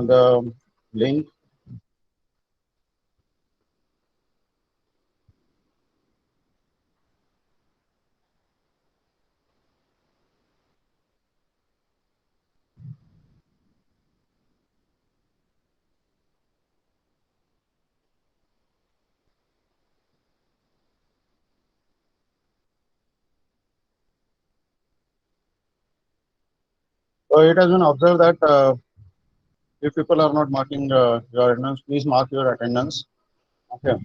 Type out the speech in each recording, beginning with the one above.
the link. So it has been observed that if people are not marking your attendance, please mark your attendance. Okay.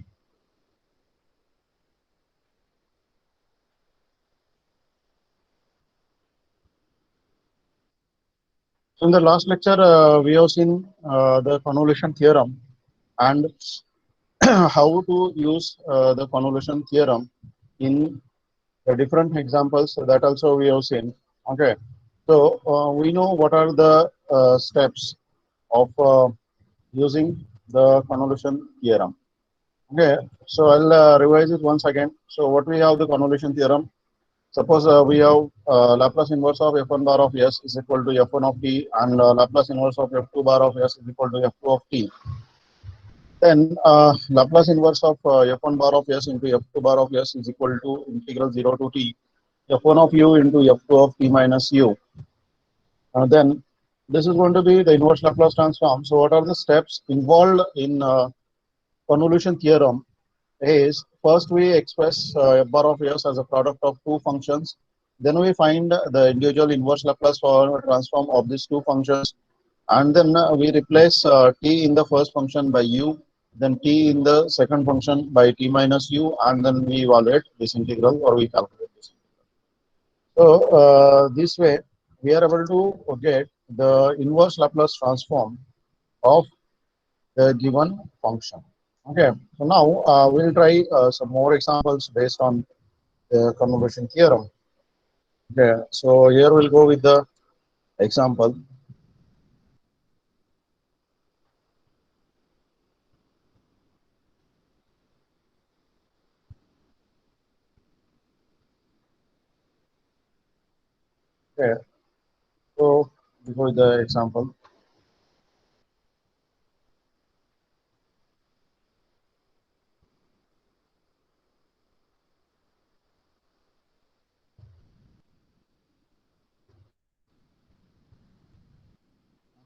So in the last lecture, we have seen the convolution theorem and how to use the convolution theorem in the different examples. That also we have seen. Okay. So we know what are the steps of using the convolution theorem. Okay. So I'll revise it once again. So what we have the convolution theorem. Suppose we have Laplace inverse of f1 bar of s is equal to f1 of t, and Laplace inverse of f2 bar of s is equal to f2 of t. Then Laplace inverse of f1 bar of s into f2 bar of s is equal to integral 0 to t f1 of u into f2 of t minus u. Then this is going to be the inverse Laplace transform. So what are the steps involved in convolution theorem? Is first we express f bar of s as a product of two functions. Then we find the individual inverse Laplace transform of these two functions, and then we replace t in the first function by u, then t in the second function by t minus u, and then we evaluate this integral or we calculate this integral. So this way we are able to get the inverse Laplace transform of the given function. Okay, so now we'll try some more examples based on the convolution theorem. Okay, so here we'll go with the example. Okay, so before the example.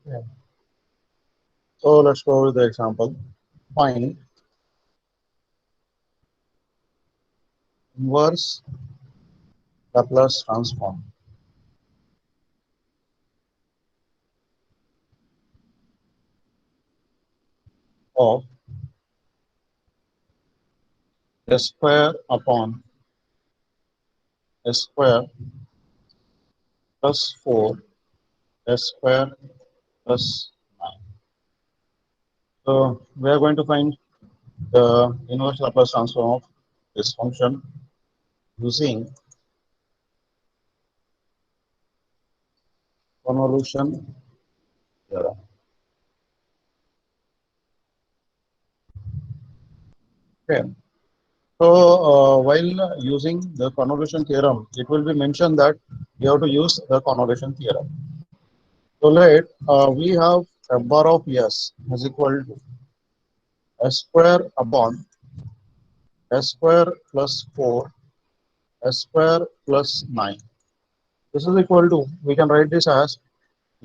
Okay. So let's go with the example. Find inverse Laplace transform of s square upon s square plus 4 s square plus 9. So we are going to find the inverse Laplace transform of this function using convolution theorem. Okay. So while using the convolution theorem, it will be mentioned that you have to use the convolution theorem. So let we have f bar of s is equal to s square upon s square plus 4 s square plus 9. This is equal to, we can write this as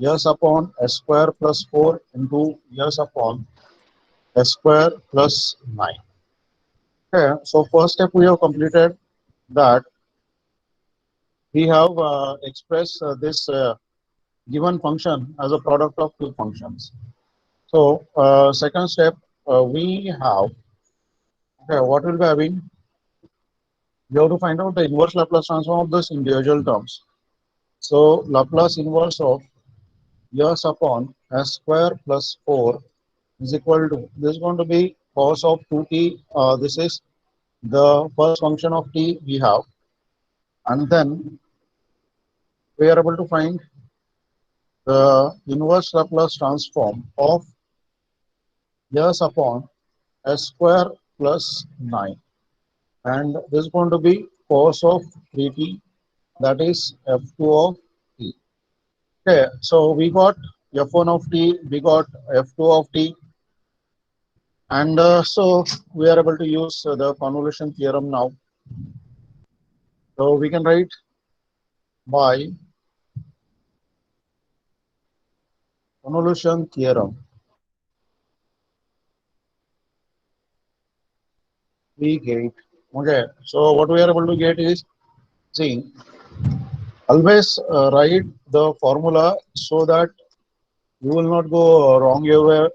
s upon s square plus 4 into s upon s square plus 9. Okay, so first step we have completed, that we have expressed this given function as a product of two functions. So second step we have, okay, what will be having, we have to find out the inverse Laplace transform of this individual terms. So Laplace inverse of s upon s square plus 4 is equal to, this is going to be cos of 2t. This is the first function of t we have, and then we are able to find the inverse Laplace transform of s upon s square plus 9, and this is going to be cos of 3t, that is f2 of t. Okay, so we got f1 of t, we got f2 of t, and so we are able to use the convolution theorem now. So we can write by convolution theorem, we get, okay, so what we are able to get is, see, always write the formula so that you will not go wrong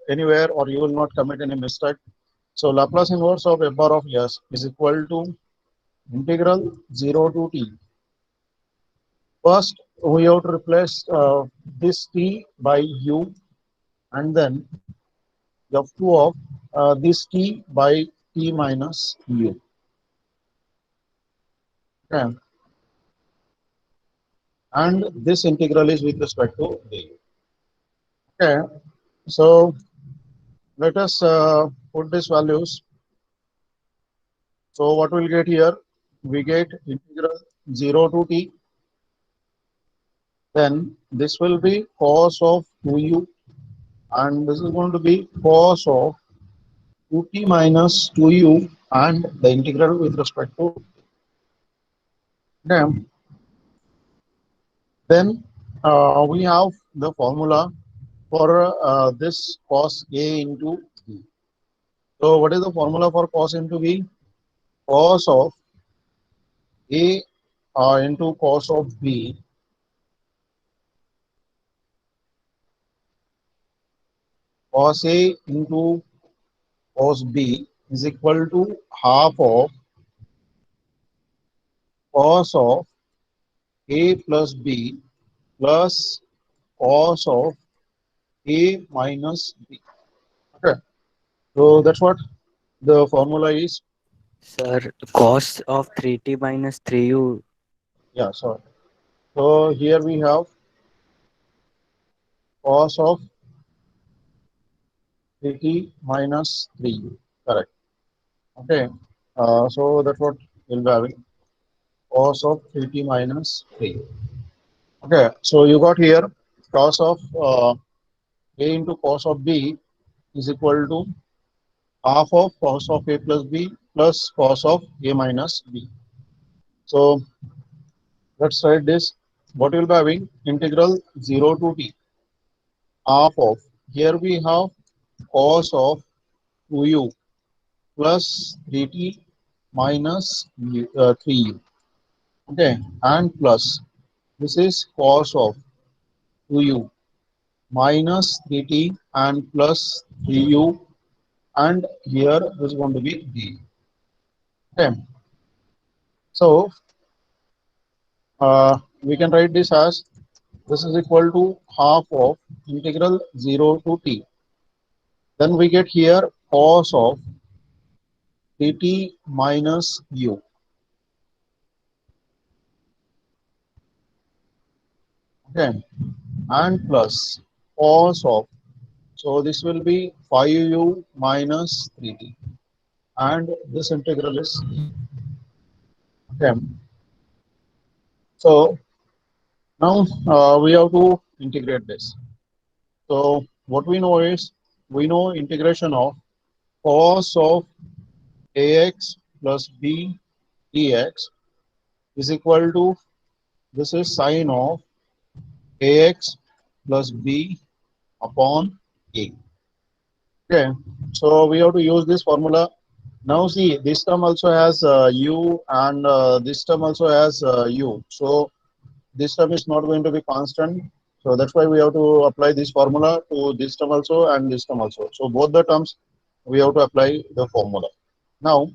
anywhere, or you will not commit any mistake. So Laplace inverse of f bar of s is equal to integral 0 to t. First, we have to replace this t by u, and then f2 of this t by t minus u. Okay. And this integral is with respect to d. Okay. So let us put these values. So what we'll get here? We get integral 0 to t. Then this will be cos of 2u, and this is going to be cos of 2t minus 2u, and the integral with respect to them. Then we have the formula for this cos a into b. So what is the formula for cos into b? Cos of a into cos of b, cos a into cos b is equal to half of cos of a plus b plus cos of a minus b. Okay, so that's what the formula is. Sir, cos of 3t minus 3u. Yeah, so here we have cos of 3t minus 3u. Correct. Okay, so that's what we'll be having, cos of 3t minus 3. Okay, so you got here cos of a into cos of b is equal to half of cos of a plus b plus cos of a minus b. So let's write this. What will be having integral 0 to t, half of, here we have cos of 2u plus 3t minus 3u. Okay, and plus this is cos of 2u minus 3t and plus 3u, and here this is going to be d. Okay, so we can write this as, this is equal to half of integral 0 to t. Then we get here cos of dt minus u. Okay, and plus cos of, so this will be 5u minus 3t, and this integral is, okay. So now we have to integrate this. So what we know is, we know integration of cos of ax plus b dx is equal to, this is sine of ax plus b upon a. Okay, so we have to use this formula. Now see, this term also has u, and this term also has u. So this term is not going to be constant. So that's why we have to apply this formula to this term also and this term also. So both the terms we have to apply the formula. Now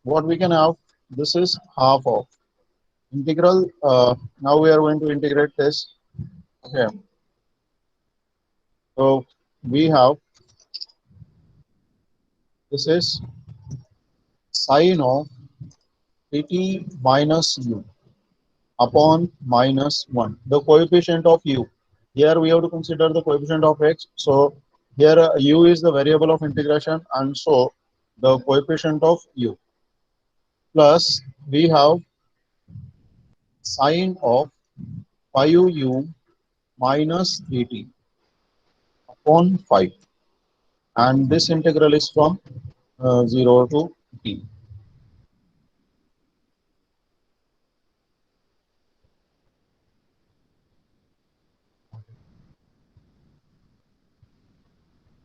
what we can have, this is half of integral. Now we are going to integrate this. Okay, so we have, this is sine of dt minus u upon minus 1, the coefficient of u. Here we have to consider the coefficient of x. So here u is the variable of integration, and so the coefficient of u, plus we have sine of 5u minus 3t. upon 5, and this integral is from 0 to t.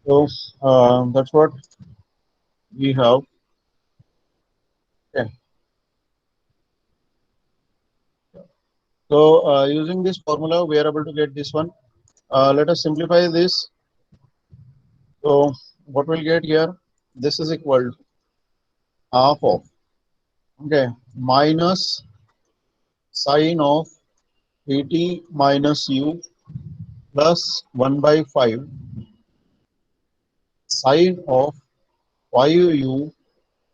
So that's what we have. Okay. So using this formula, we are able to get this one. Let us simplify this. So what we'll get here, this is equal to half of, okay, minus sine of 80 minus u plus 1 by 5 sine of 5u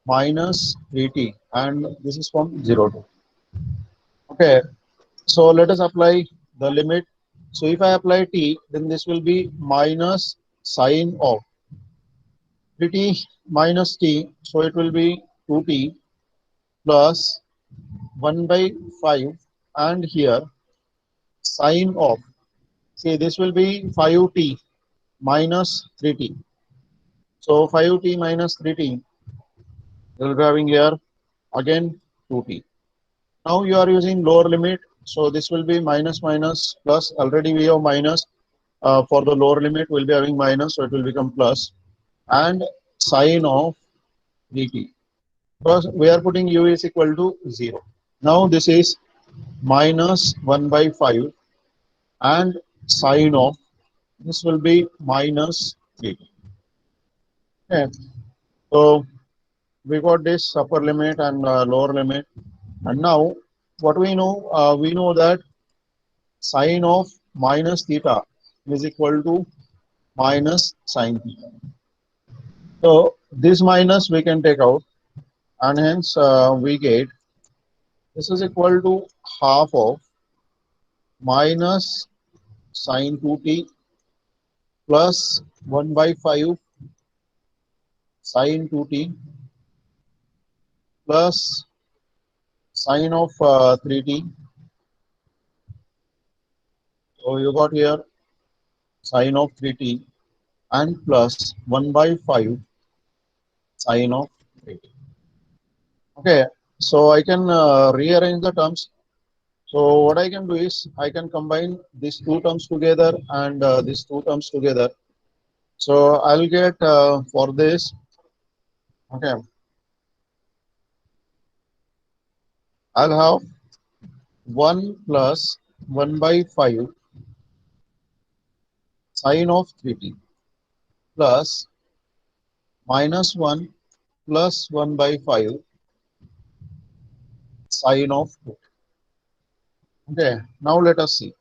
minus 80, and this is from 0 to. Okay, so let us apply the limit. So if I apply t, then this will be minus sine of 3t minus t, so it will be 2t plus 1 by 5, and here sine of, see, this will be 5t minus 3t. So 5t minus 3t, we'll be having here again 2t. Now you are using lower limit, so this will be minus minus plus. Already we have minus. For the lower limit, we'll be having minus, so it will become plus, and sine of 3t. Because we are putting u is equal to 0. Now this is minus 1 by 5, and sine of, this will be minus 3t. Okay. So we got this upper limit and lower limit, and now what we know that sine of minus theta is equal to minus sine theta. So this minus we can take out, and hence we get this is equal to half of minus sine 2t plus 1 by 5 sine 2t plus sine of 3t. So you got here sine of 3t and plus 1 by 5 sine of 3t. Okay, so I can rearrange the terms. So what I can do is I can combine these two terms together and these two terms together. So I'll get for this, okay, I'll have 1 plus 1 by 5 sine of 3t plus minus 1 plus 1 by 5 sine of 2. Okay, now let us see.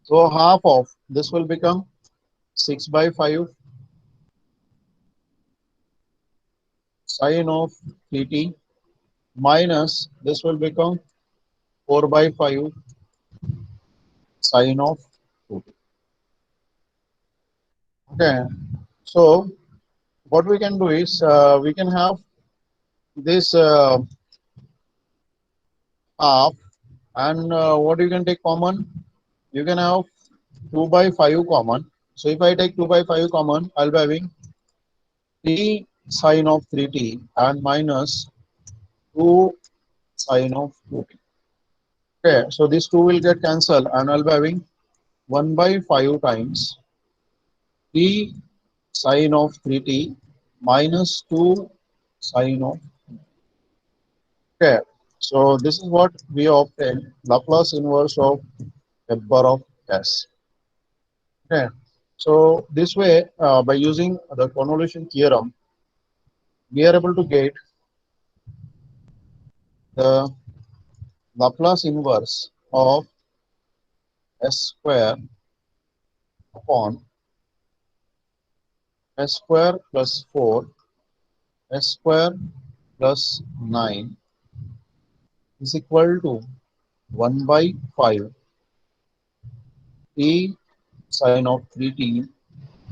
So half of this will become 6 by 5 sine of 3t minus this will become 4 by 5 sine of 2t. Okay, so what we can do is we can have this half, and what you can take common, you can have 2 by 5 common. So if I take 2 by 5 common, I'll be having t sine of 3t and minus 2 sine of 2t. Okay, so these two will get cancelled, and I'll be having 1 by 5 times t sine of 3t minus 2 sine of. Okay, so this is what we obtain Laplace inverse of Weber of S. Okay, so this way, by using the convolution theorem, we are able to get the Laplace inverse of S square upon S square plus 4 S square plus 9 is equal to 1 by 5 t sine of 3t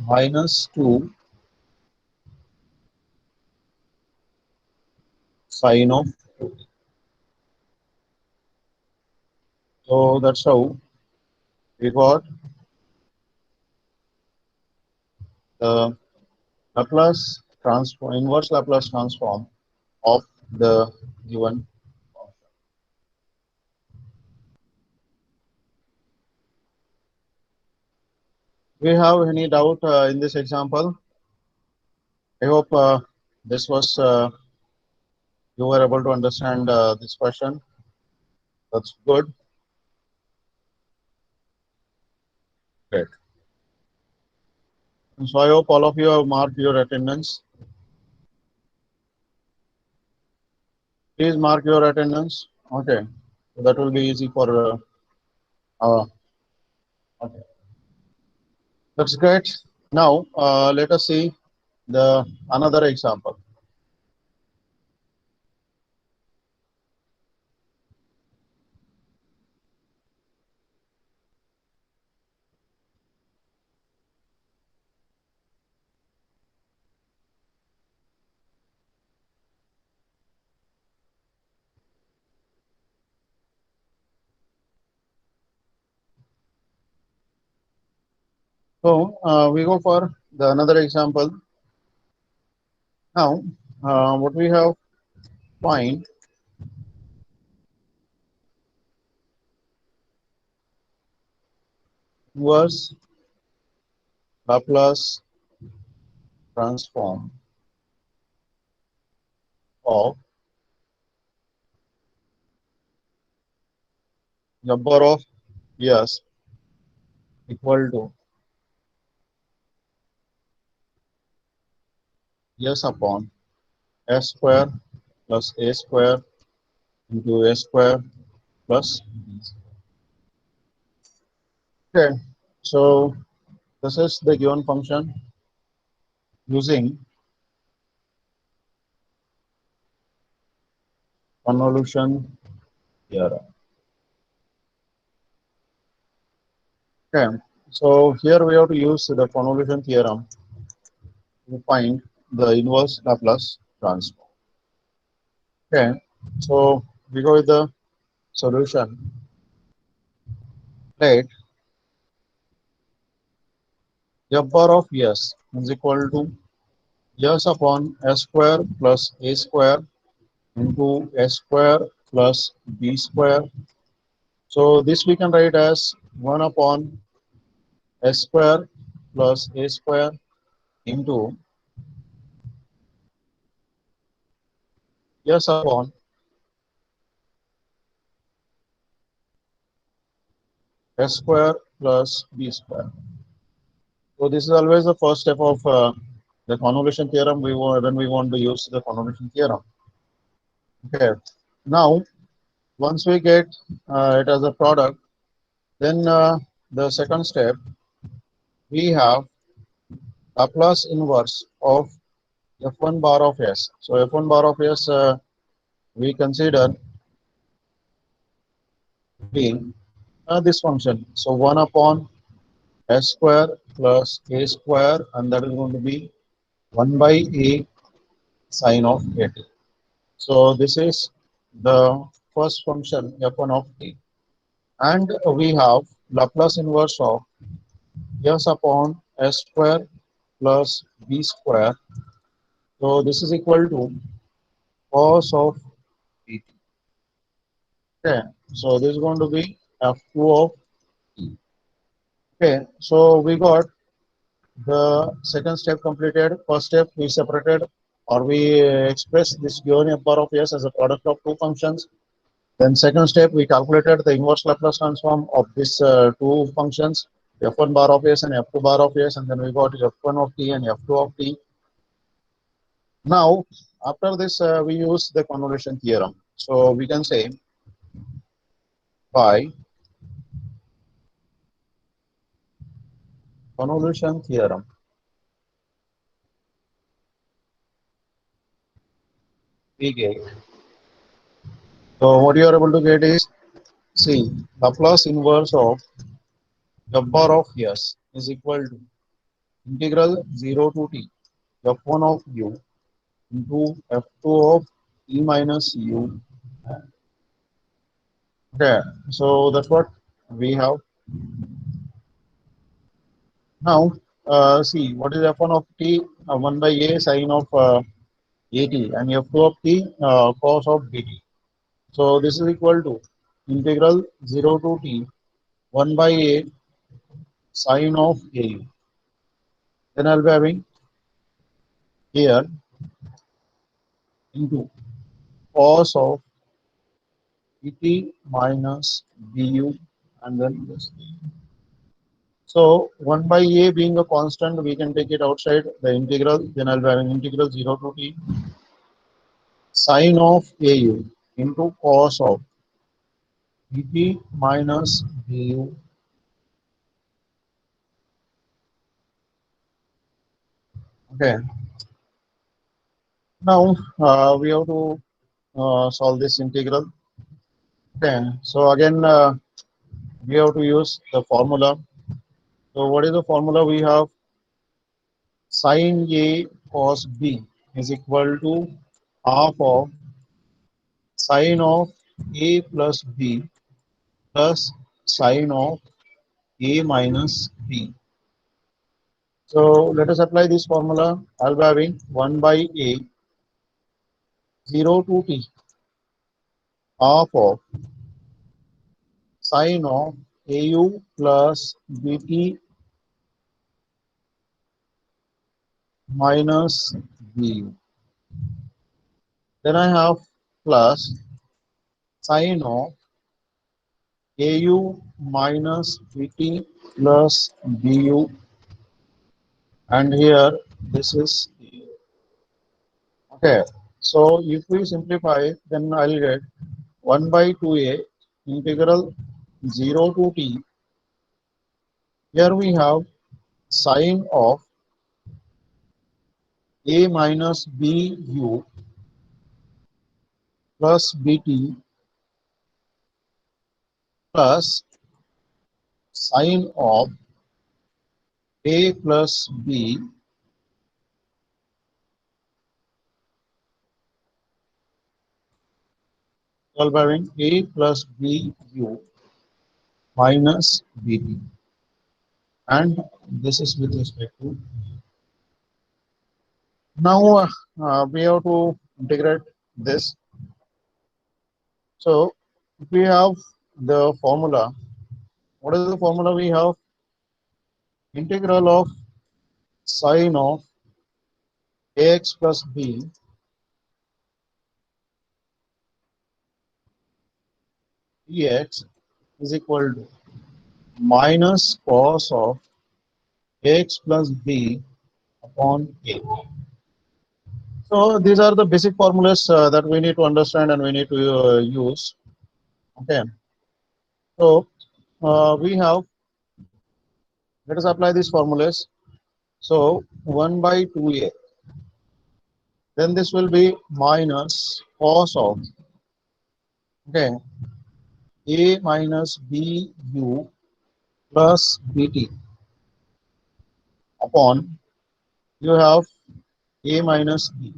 minus 2 sine of 2t. So that's how we got the Laplace transform, inverse Laplace transform of the given function. Do you have any doubt in this example? I hope this was you were able to understand this question. That's good. Great. So I hope all of you have marked your attendance. Please mark your attendance. Okay. So that will be easy for okay. That's great. Now let us see the another example. So we go for the another example. Now what we have find inverse Laplace transform of number of s equal to s upon s square plus a square into a square plus b square. Okay, so this is the given function using convolution theorem. Okay, so here we have to use the convolution theorem to find the inverse Laplace transform. Okay, so we go with the solution. Let f bar of s is equal to s upon s square plus a square into s square plus b square. So this we can write as 1 upon s square plus a square into s upon s square plus b square. So this is always the first step of the convolution theorem when we want to use the convolution theorem. Okay. Now, once we get it as a product, then the second step we have Laplace inverse of f1 bar of s. So f1 bar of s we consider being this function. So 1 upon s square plus a square, and that is going to be 1 by a sine of at. So this is the first function f1 of t. And we have Laplace inverse of s upon s square plus b square. So this is equal to cos of dt. Okay, so this is going to be f2 of t. Okay, so we got the second step completed. First step we separated or we expressed this given f bar of s as a product of two functions. Then second step we calculated the inverse Laplace transform of these two functions, f1 bar of s and f2 bar of s, and then we got f1 of t and f2 of t. Now after this we use the convolution theorem. So we can say by convolution theorem we get. So what you are able to get is, see, Laplace inverse of f bar of s is equal to integral 0 to t f1 of u into f2 of e minus u. Okay, so that's what we have. Now see what is f1 of t, 1 by a sine of at, and f2 of t, cos of bt. So this is equal to integral 0 to t 1 by a sine of a. Then I'll be having here into cos of bt minus du, and then this. So 1 by a being a constant, we can take it outside the integral. Then I'll be having integral 0 to t sine of au into cos of dt minus du. Okay. Now we have to solve this integral. Okay. So again, we have to use the formula. So what is the formula? We have sine A cos B is equal to half of sine of A plus B plus sine of A minus B. So let us apply this formula. I'll be having 1 by A 0 to T half of sine of AU plus BT minus BU. Then I have plus sine of AU minus BT plus BU, and here this is okay. So if we simplify, then I'll get 1 by 2a integral 0 to t. Here we have sine of a minus bu plus bt plus sine of a plus b solving a plus bu minus bt, and this is with respect to now we have to integrate this. So if we have the formula, what is the formula we have? Integral of sine of ax plus b dx is equal to minus cos of x plus b upon a. So these are the basic formulas that we need to understand and we need to use. Okay. So we have, let us apply these formulas. So 1 by 2a, then this will be minus cos of, okay, a minus bu plus bt upon, you have a minus b,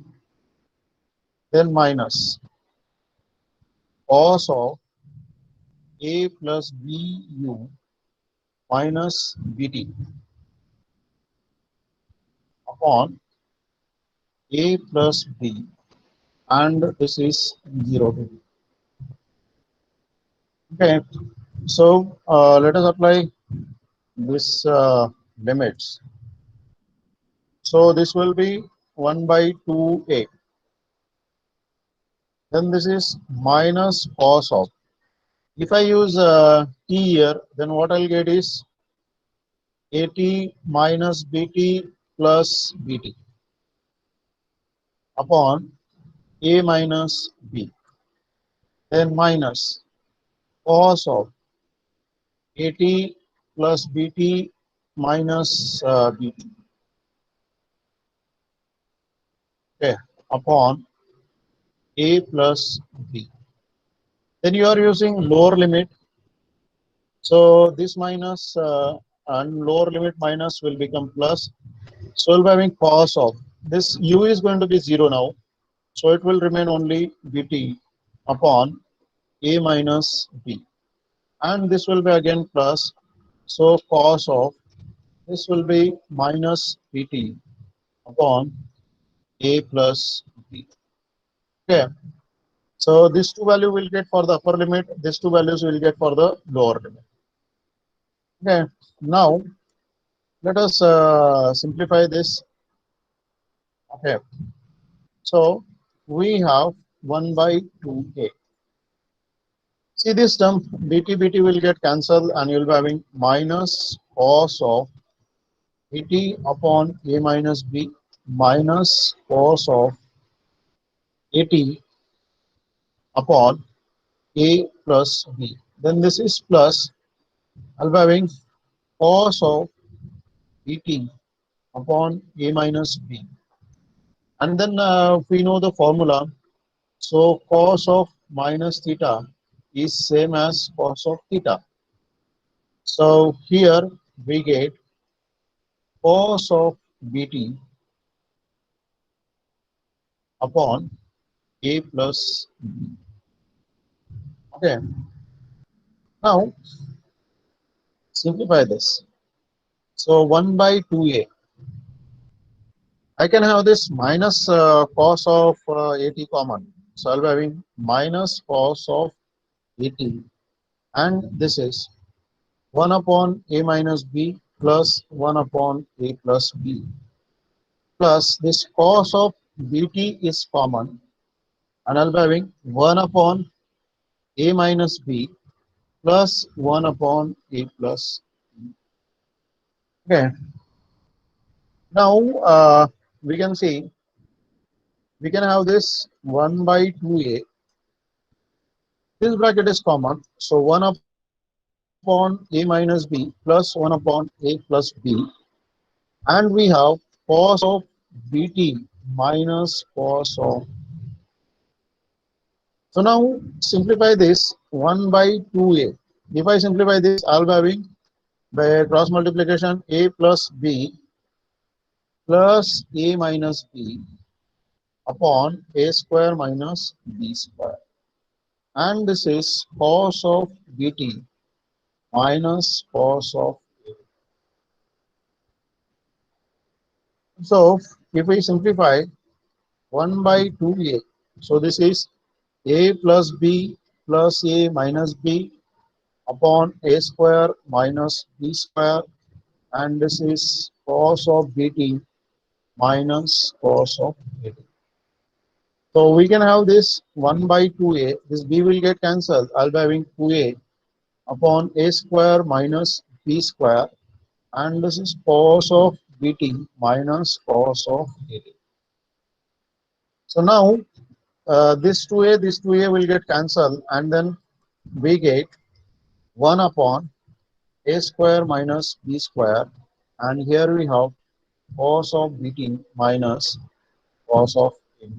then minus cos of a plus bu minus bt upon a plus b, and this is 0 to b. Okay, so let us apply this limits. So this will be 1 by 2a. Then this is minus cos of. If I use t here, then what I'll get is at minus bt plus bt upon a minus b. Then minus cos of at plus bt minus bt. Okay, upon a plus b. Then you are using lower limit. So this minus and lower limit minus will become plus. So we'll be having cos of, this u is going to be 0 now. So it will remain only bt upon a minus b. And this will be again plus. So cos of, this will be minus Pt upon A plus B. Okay. So this two value will get for the upper limit, these two values will get for the lower limit. Okay. Now let us simplify this. Okay. So we have 1 by 2a. See this term dt will get cancelled and you'll be having minus cos of dt upon a minus b minus cos of at upon a plus b. Then this is plus, I'll be having cos of dt upon a minus b. And then we know the formula. So cos of minus theta is same as cos of theta. So here we get cos of bt upon a plus b. Okay. Now simplify this. So 1 by 2a. I can have this minus cos of at common. So I'll be having minus cos of at, and this is 1 upon a minus b plus 1 upon a plus b, plus this cos of bt is common, and I'll be having 1 upon a minus b plus 1 upon a plus b. Okay. Now we can see we can have this 1 by 2a. This bracket is common, so 1 upon a minus b plus 1 upon a plus b, and we have cos of bt minus cos of. So now simplify this 1 by 2a. If I simplify this, I'll be having by cross multiplication a plus b plus a minus b upon a square minus b square, and this is cos of bt minus cos of a. So if we simplify 1 by 2a, so this is a plus b plus a minus b upon a square minus b square, and this is cos of bt minus cos of bt. So we can have this 1 by 2a, this b will get cancelled, I'll be having 2a upon a square minus b square, and this is cos of bt minus cos of bt. So now this 2a will get cancelled, and then we get 1 upon a square minus b square, and here we have cos of bt minus cos of a.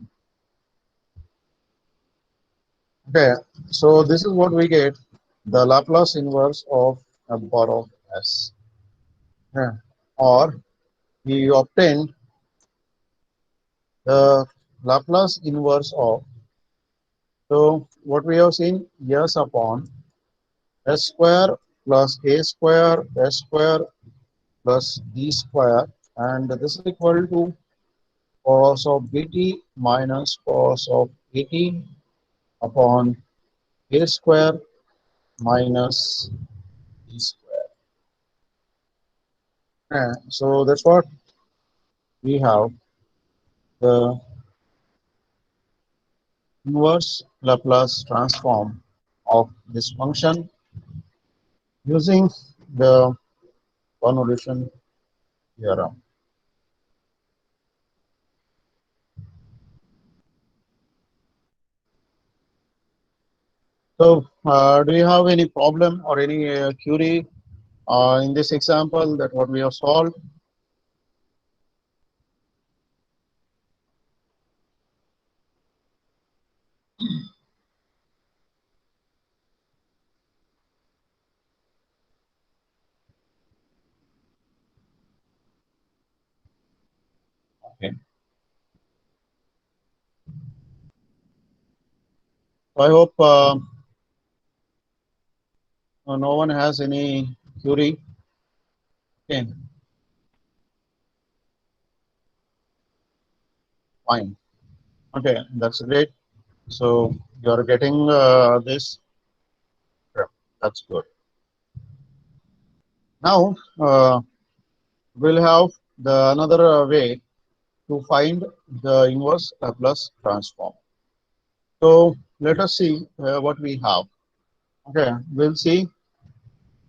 Okay, so this is what we get, the Laplace inverse of a bar of s. Yeah. Or we obtained the Laplace inverse of, so what we have seen, s upon s square plus a square s square plus d square, and this is equal to cos of bt minus cos of at upon a square minus d square. So that's what we have, the inverse Laplace transform of this function using the convolution theorem. So do you have any problem or any query in this example that what we have solved? Okay. So I hope no one has any query. Okay. Fine. Okay, that's great. So you are getting this. Yeah, that's good. Now we'll have the another way to find the inverse Laplace transform. So let us see what we have. Okay, we'll see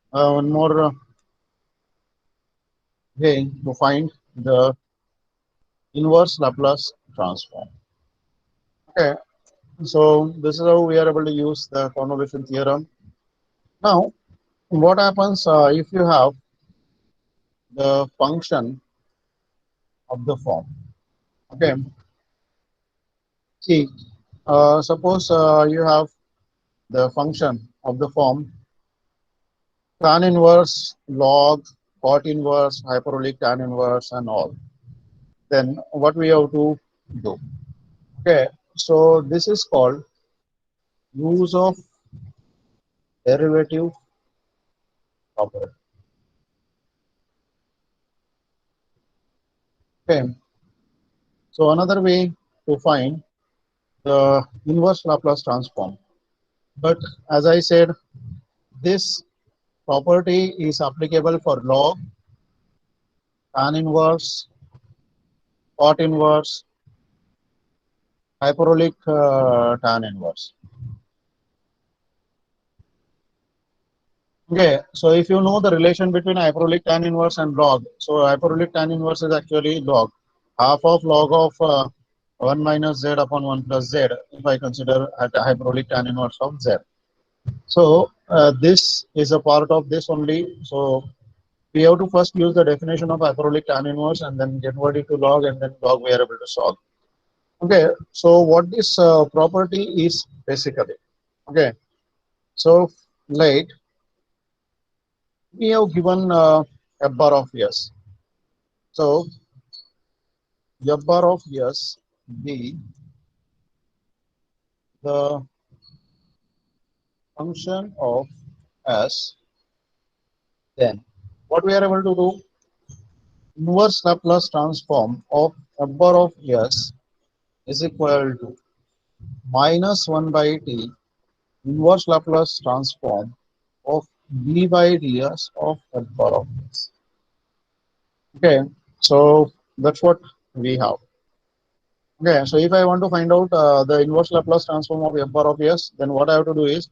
one more way to find the inverse Laplace transform. Okay, so this is how we are able to use the convolution theorem. Now, what happens if you have the function of the form? Okay, see, suppose you have the function of the form tan inverse, log, cot inverse, hyperbolic tan inverse, and all. Then what we have to do? Okay, so this is called use of derivative property. Okay, so another way to find the inverse Laplace transform. But as I said, this property is applicable for log, tan inverse, cot inverse, hyperbolic tan inverse. Okay, so if you know the relation between hyperbolic tan inverse and log, so hyperbolic tan inverse is actually log, half of log of 1 minus z upon 1 plus z, if I consider at hyperbolic tan inverse of z. So this is a part of this only. So we have to first use the definition of hyperbolic tan inverse and then convert it to log, and then log we are able to solve. Okay, so what this property is basically. Okay, so like we have given a bar of yes. So f bar of yes be the function of s, then what we are able to do, inverse Laplace transform of f bar of s is equal to minus 1 by t inverse Laplace transform of d by ds of f bar of s. Okay, so that's what we have. Okay, so if I want to find out the inverse Laplace transform of f bar of s, then what I have to do is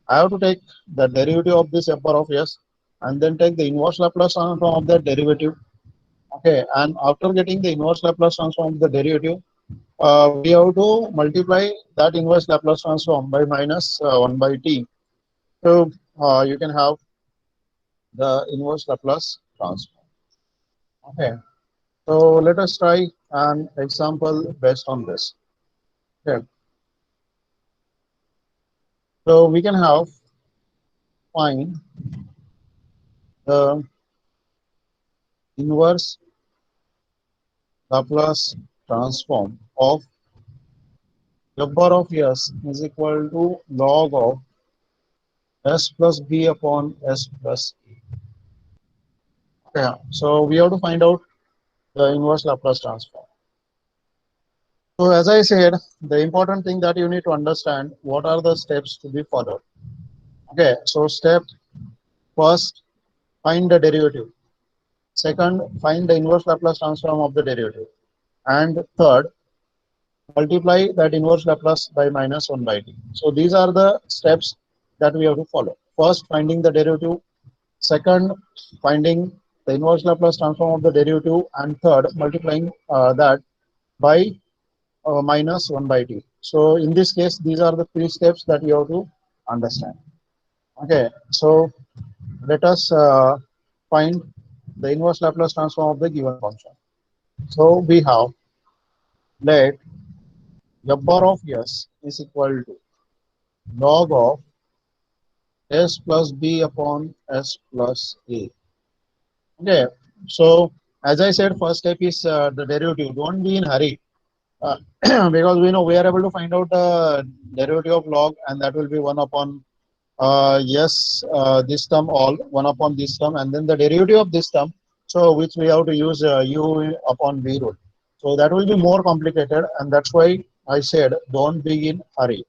I have to take the derivative of this f bar of s and then take the inverse Laplace transform of that derivative. Okay, and after getting the inverse Laplace transform of the derivative, we have to multiply that inverse Laplace transform by minus 1 by t. So you can have the inverse Laplace transform. Okay, so let us try an example based on this. Okay, so we can have find the inverse Laplace transform of f bar of s is equal to log of s plus b upon s plus a. Okay, so we have to find out the inverse Laplace transform. So as I said, the important thing that you need to understand, what are the steps to be followed. Okay, so step first, find the derivative. Second, find the inverse Laplace transform of the derivative. And third, multiply that inverse Laplace by minus 1 by t. So these are the steps that we have to follow. First, finding the derivative. Second, finding the inverse Laplace transform of the derivative. And third, multiplying that by minus 1 by t. So in this case, these are the three steps that you have to understand. Okay, so let us find the inverse Laplace transform of the given function. So we have, let f bar of s is equal to log of s plus b upon s plus a. Okay, so as I said, first step is the derivative. Don't be in hurry because we know we are able to find out the derivative of log, and that will be 1 upon yes, this term all 1 upon this term, and then the derivative of this term. So which we have to use u upon v rule. So that will be more complicated, and that's why I said don't be in hurry.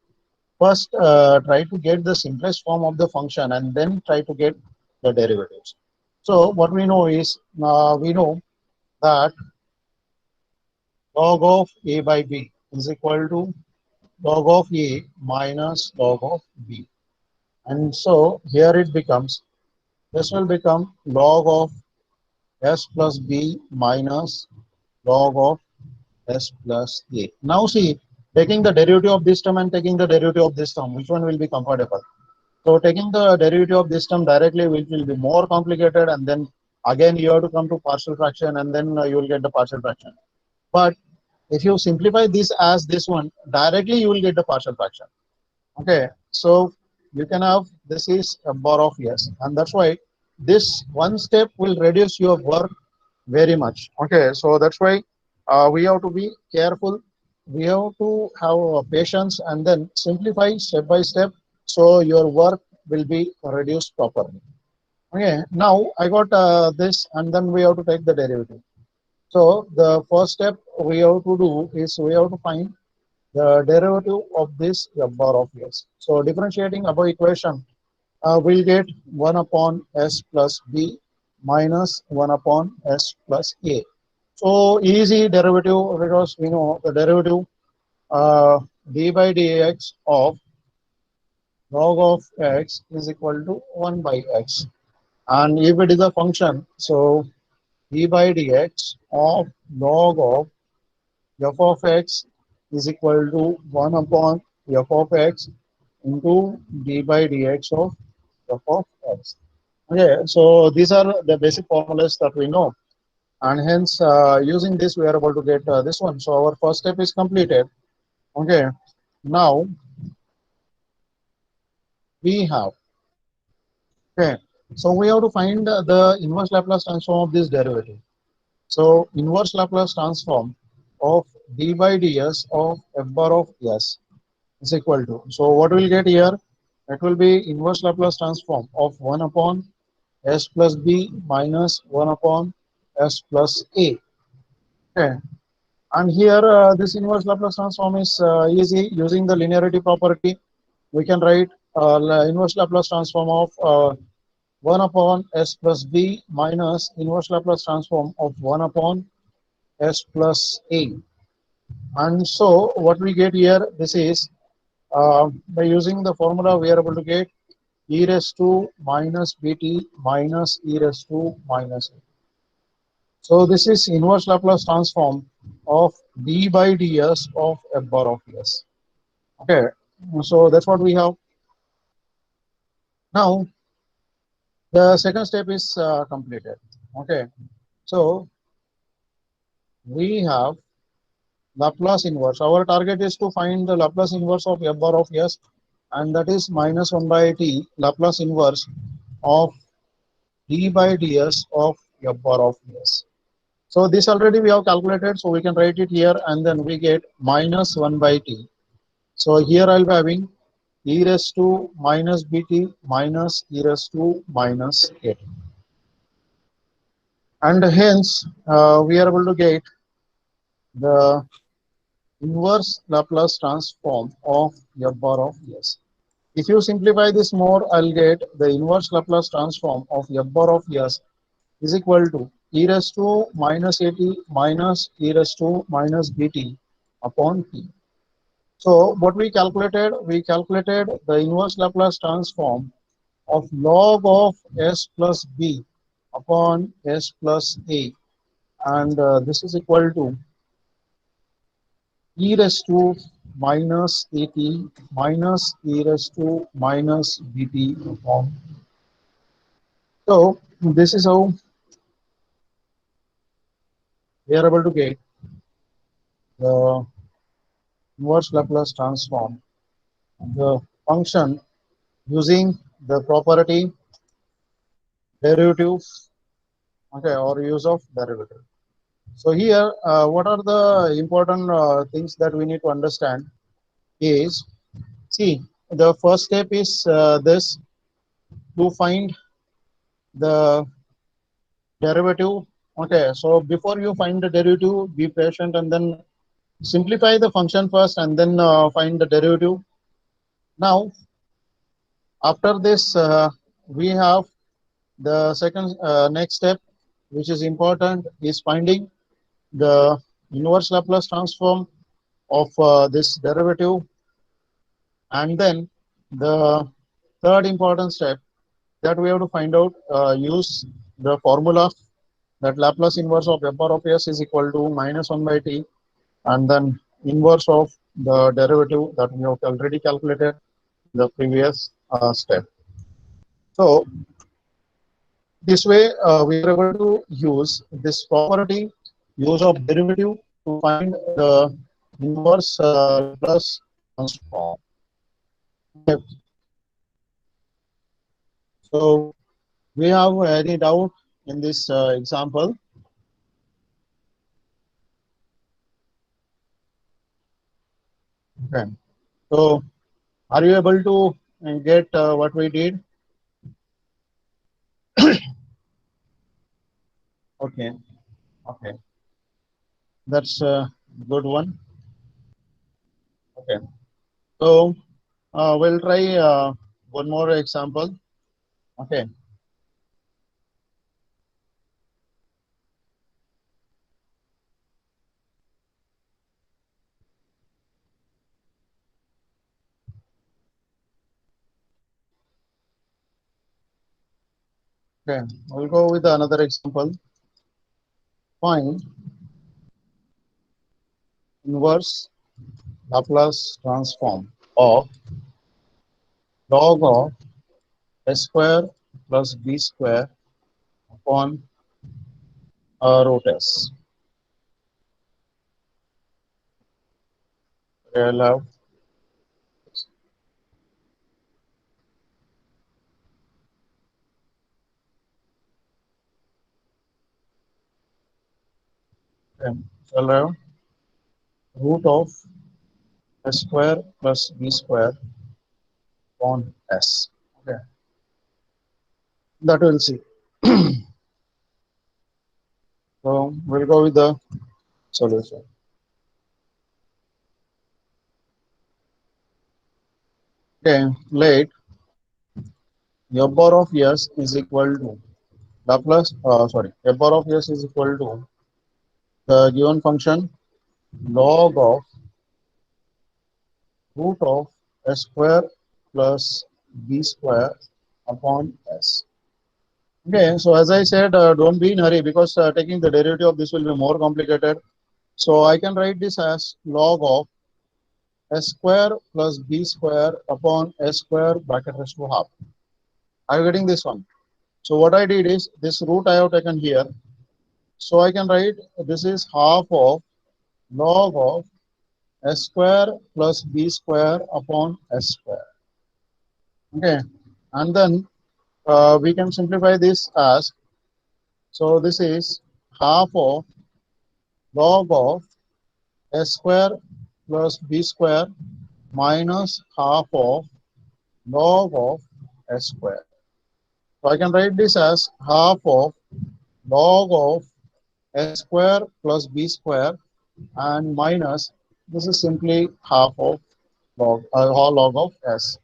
First, try to get the simplest form of the function, and then try to get the derivatives. So what we know is we know that log of a by b is equal to log of a minus log of b, and so here it becomes this will become log of s plus b minus log of s plus a. Now see, taking the derivative of this term and taking the derivative of this term, which one will be comfortable? So taking the derivative of this term directly will be more complicated, and then again you have to come to partial fraction, and then you will get the partial fraction. But if you simplify this as this one, directly you will get the partial fraction. Okay, so you can have this is a bar of yes, and that's why this one step will reduce your work very much. Okay, so that's why we have to be careful. We have to have patience and then simplify step by step, so your work will be reduced properly. Okay, now I got this, and then we have to take the derivative. So the first step we have to do is we have to find the derivative of this f bar of s. So differentiating above equation, we'll get 1 upon s plus b minus 1 upon s plus a. So easy derivative, because we know the derivative d by dx of log of x is equal to 1 by x. And if it is a function, so d by dx of log of f of x is equal to 1 upon f of x into d by dx of f of x. Okay, so these are the basic formulas that we know, and hence using this we are able to get this one. So our first step is completed. Okay, now we have, okay, so we have to find the inverse Laplace transform of this derivative. So inverse Laplace transform of d by ds of f bar of s is equal to, so what we'll get here, it will be inverse Laplace transform of 1 upon s plus b minus 1 upon s plus a. Okay, and here this inverse Laplace transform is easy. Using the linearity property, we can write inverse Laplace transform of 1 upon s plus b minus inverse Laplace transform of 1 upon s plus a. And so what we get here, this is by using the formula we are able to get e raised to minus bt minus e raised to minus a. So this is inverse Laplace transform of d by ds of f bar of s. Okay, so that's what we have. Now the second step is completed. Okay, so we have Laplace inverse. Our target is to find the Laplace inverse of f bar of s, and that is minus 1 by t Laplace inverse of d by ds of f bar of s. So this already we have calculated, so we can write it here, and then we get minus 1 by t. So here I'll be having e raised to minus bt minus e raised to minus a. And hence we are able to get the inverse Laplace transform of f bar of s. If you simplify this more, I'll get the inverse Laplace transform of f bar of s is equal to e raised to minus at minus e raised to minus bt upon t. So what we calculated the inverse Laplace transform of log of s plus b upon s plus a, and this is equal to e raised to minus at minus e raised to minus bt upon. So this is how we are able to get the inverse Laplace transform of the function using the property derivative, okay, or use of derivative. So here, what are the important things that we need to understand is, see, the first step is this, to find the derivative Okay, so before you find the derivative, be patient and then simplify the function first and then find the derivative. Now, after this, we have the second next step, which is important, is finding the inverse Laplace transform of this derivative, and then the third important step that we have to find out, use the formula that Laplace inverse of f bar of s is equal to minus 1 by t, and then inverse of the derivative that we have already calculated in the previous step. So this way we are able to use this property, use of derivative, to find the inverse Laplace transform. Okay. So we have any doubt in this example? Okay. So are you able to get what we did? Okay. Okay. That's a good one. Okay. So we'll try one more example. Okay. Okay. We'll go with another example. Find inverse Laplace transform of log of s square plus b square upon root s. We'll have we'll have root of s square plus b square upon s. Okay. That we'll see. So we'll go with the solution. Okay, let f bar of s is equal to Laplace, f bar of s is equal to the given function log of root of s square plus b square upon s. Okay, so as I said, don't be in a hurry, because taking the derivative of this will be more complicated. So I can write this as log of s square plus b square upon s square bracket raised to half. Are you getting this one? So what I did is, this root I have taken here. So I can write this is half of log of s square plus b square upon s square. Okay, and then we can simplify this as, so this is half of log of s square plus b square minus half of log of s square. So I can write this as half of log of s square plus b square and minus, this is simply half of log of s.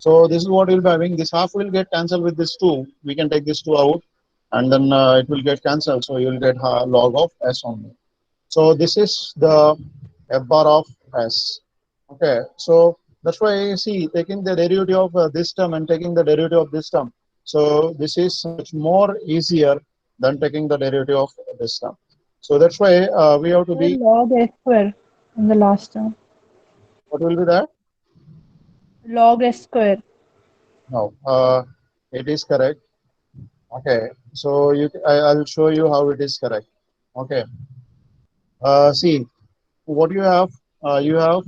So this is what we'll be having. This half will get cancelled with this 2. We can take this 2 out, and then it will get cancelled. So you will get log of s only. So this is the f bar of s. Okay. So that's why you see, taking the derivative of this term and taking the derivative of this term. So this is much more easier than taking the derivative of this term. So that's why we have to Sir, be. log s square in the last term. What will be that? Log s square. No, it is correct. Okay, so I'll show you how it is correct. Okay, see what you have. You have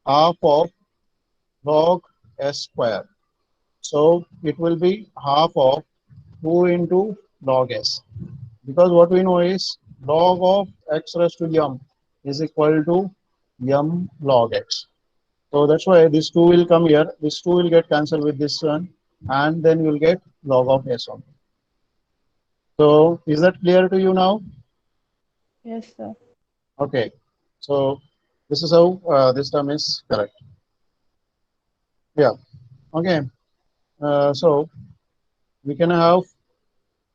half of log s square. So it will be half of 2 into log s, because what we know is log of x raised to m is equal to m log x. So that's why this 2 will come here. This 2 will get cancelled with this one, and then you'll get log of s only. So is that clear to you now? Yes, sir. Okay. So this is how this term is correct. Yeah. Okay. So we can have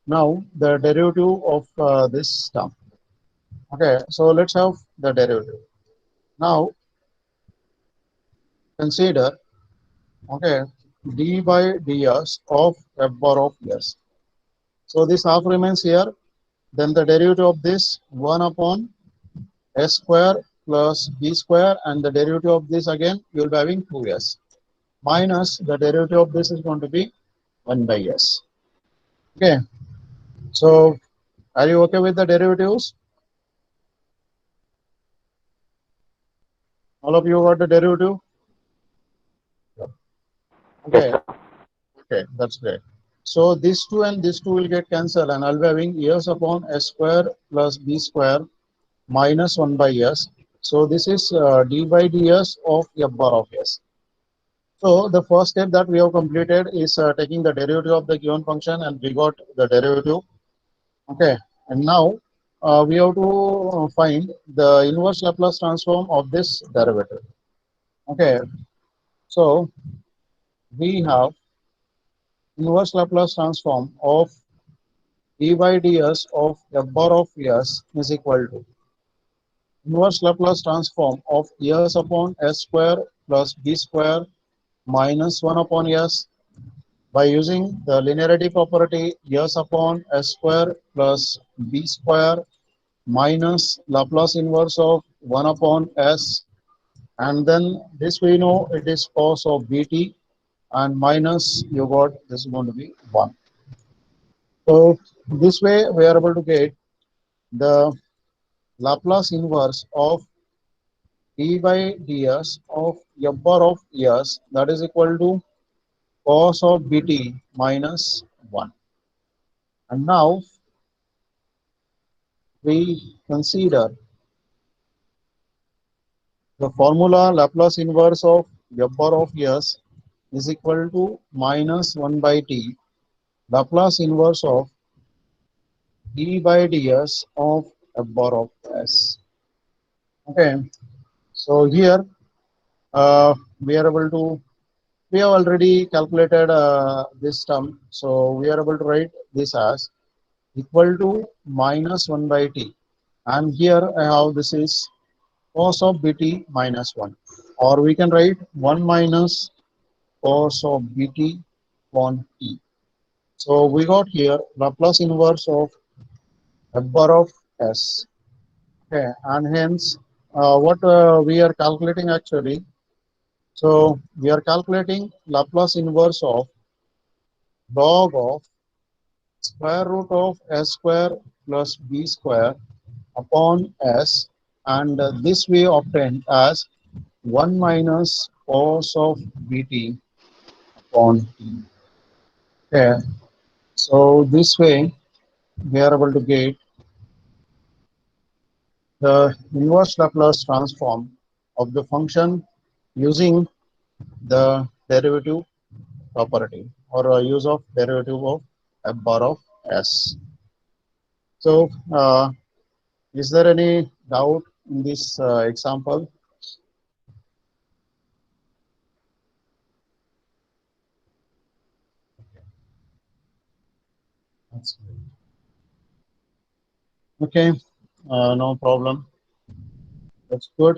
now the derivative of this term. Okay. So let's have the derivative. Now consider, okay, d by ds of f bar of s. So this half remains here. Then the derivative of this 1 upon s square plus b square, and the derivative of this again you will be having 2s minus the derivative of this is going to be 1 by s. Okay. So are you okay with the derivatives? All of you got the derivative? Yes, Okay. sir. Okay, that's great. So this 2 and this 2 will get cancelled, and I'll be having s upon s square plus b square minus 1 by s. So this is d by ds of f bar of s. So the first step that we have completed is taking the derivative of the given function, and we got the derivative. Okay, and now we have to find the inverse Laplace transform of this derivative. Okay, so we have inverse Laplace transform of d by ds of f bar of s is equal to inverse Laplace transform of s upon s square plus b square minus 1 upon s by using the linearity property s upon s square plus b square minus Laplace inverse of 1 upon s, and then this we know it is cos of bt, and minus you got this is going to be 1. So this way we are able to get the Laplace inverse of d by ds of f bar of s, that is equal to cos of bt minus 1. And now we consider the formula Laplace inverse of f bar of s is equal to minus 1 by t Laplace inverse of d by ds of f bar of s. Okay, so here we are able to, we have already calculated this term, so we are able to write this as equal to minus 1 by t, and here I have this is cos of bt minus 1, or we can write 1 minus cos of bt upon t. So we got here Laplace inverse of f bar of s. Okay, and hence what we are calculating actually. So we are calculating Laplace inverse of log of square root of s square plus b square upon s, and this we obtained as 1 minus cos of bt upon t. Okay, so this way we are able to get the inverse Laplace transform of the function using the derivative property, or use of derivative of f bar of s. So is there any doubt in this example? That's great. Okay, no problem. That's good.